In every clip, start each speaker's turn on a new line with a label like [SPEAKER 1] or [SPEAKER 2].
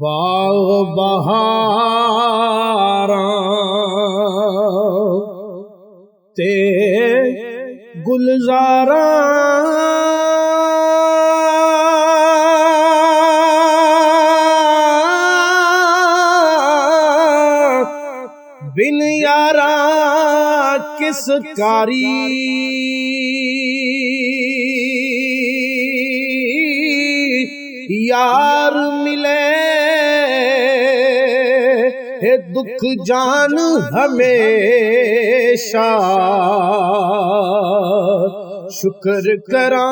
[SPEAKER 1] बाग बहारां ते गुलजारां बिन यारा किस कारी यार मिले है दुख जान हमेशा शुक्र करा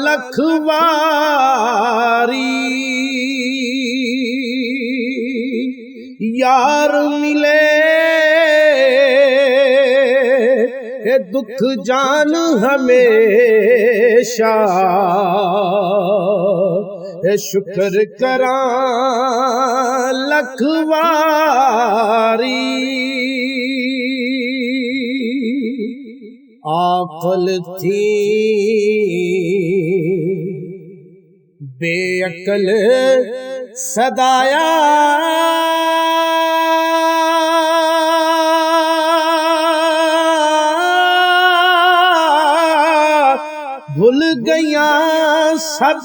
[SPEAKER 1] लख वारी यार मिले है दुख जान हमेशा शुक्र करा लख वारी आकल थी बेअकल सदाया भूल गया सब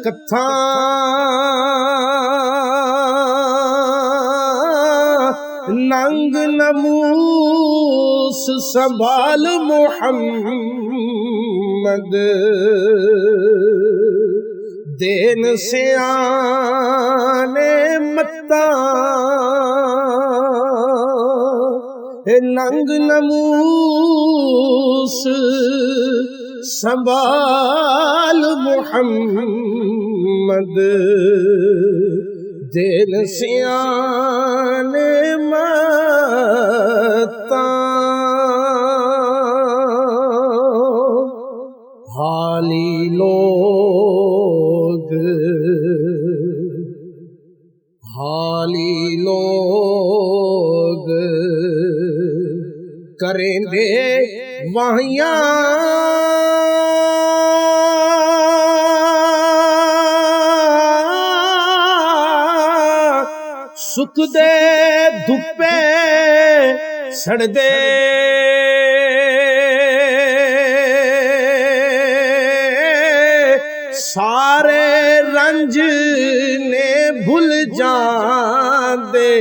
[SPEAKER 1] कथा नंग नमूस संभाल मोहम्मद देन से आने मत्ता नंग नमूस संभाल मोहम्मद देन से आने मत्ता हाली लोग करेंगे वहियां सुख दे धुप्पे सड़ दे सारे रंज ने भूल जांदे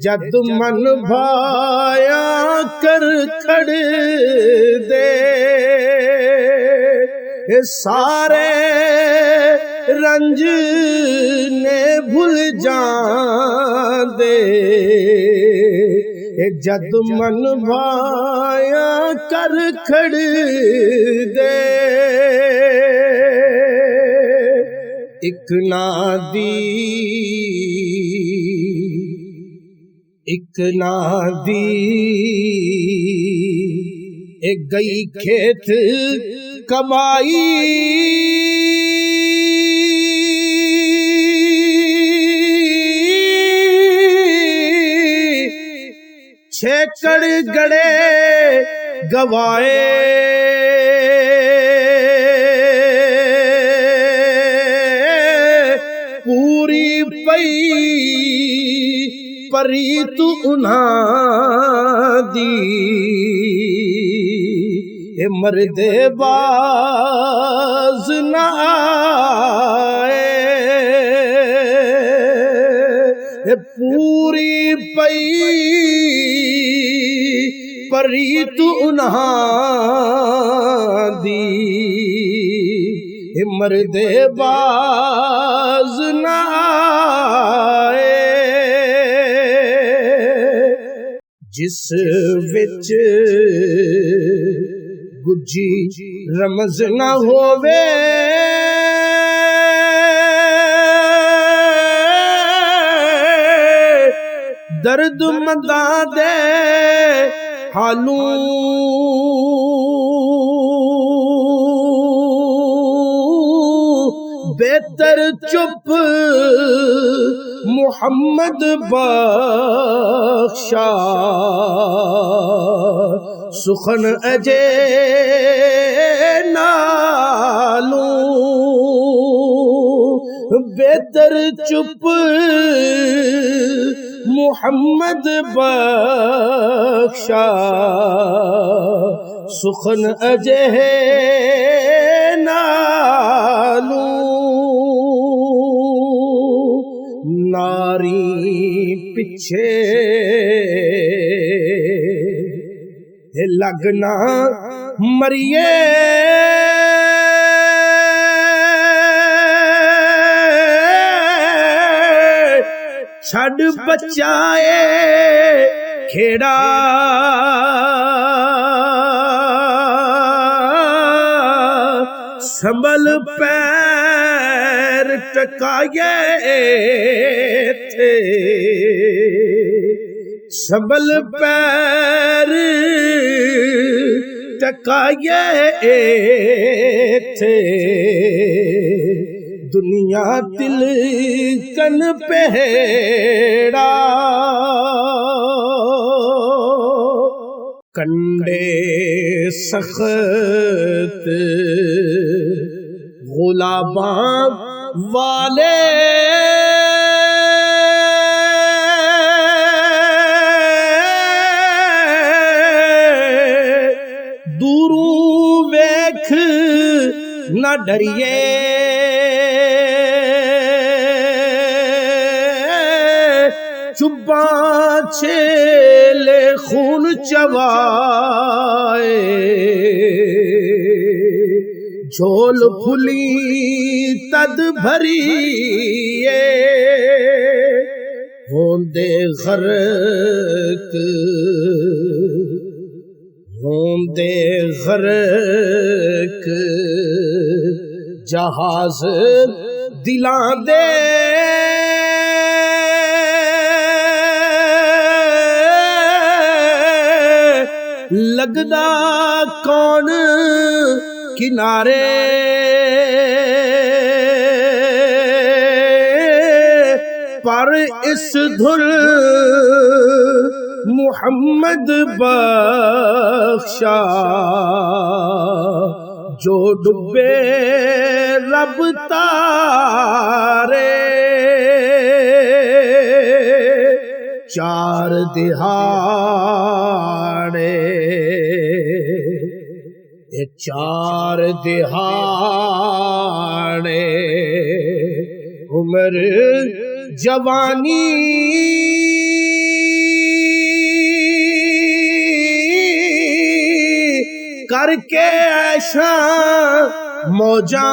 [SPEAKER 1] जद मन भाया कर खड़ दे सारे रंज ने भूल जांदे जद मन भाया कर खड़ दे एक नादी एक गई खेत कमाई छेकड़ गड़े गवाए पूरी पई परी तू उन्हां दी मरदे बाज न आए पूरी पई परी तू उन्हां दी मरदे बाज न आए जिस विच गुज्जी रमज न होवे दर्द मंदा दे हालू बेहतर चुप मोहम्मद बख्शा सुखन अजे नालू बेदर चुप मुहम्मद बख्शा सुखन अजह नालू नारी पिछे लगना मरिए छड़ बचाए खेड़ा संभल पैर टकाए थे संभल पैर टकाए थे दुनिया तिल कन पहेड़ा कंडे सख्त गुलाबा वाले दूरों वेख न डरिए चुब्बा छेले खून चवाए झोल फुली तद भरिए होंदे गरक जहाज दिलां दे लगदा कौन किनारे पर इस धुल मुहम्मद बख्शा जो डुबे रब तारे चार दिहाड़े चार दिहाड़े उम्र जवानी करके ऐशा मौजा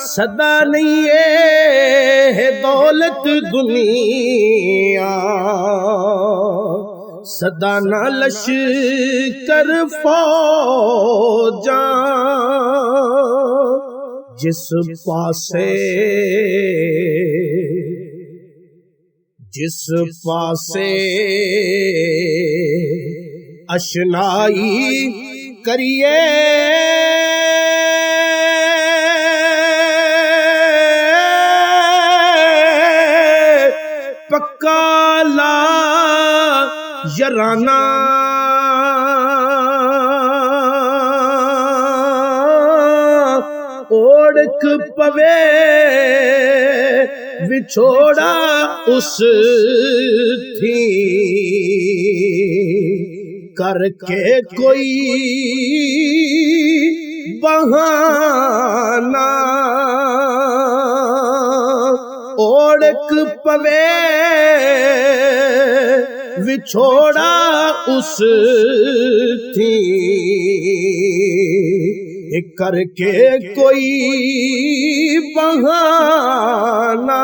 [SPEAKER 1] सदा नहीं है दौलत दुनिया सदा ना लश्कर फौजा जिस पासे अशनाई करिए पक्का ला यराना ओढ़क पवे विछोड़ा उस थी करके कोई बहाना ओढ़क पवे विछोड़ा उस थी करके कोई बहाना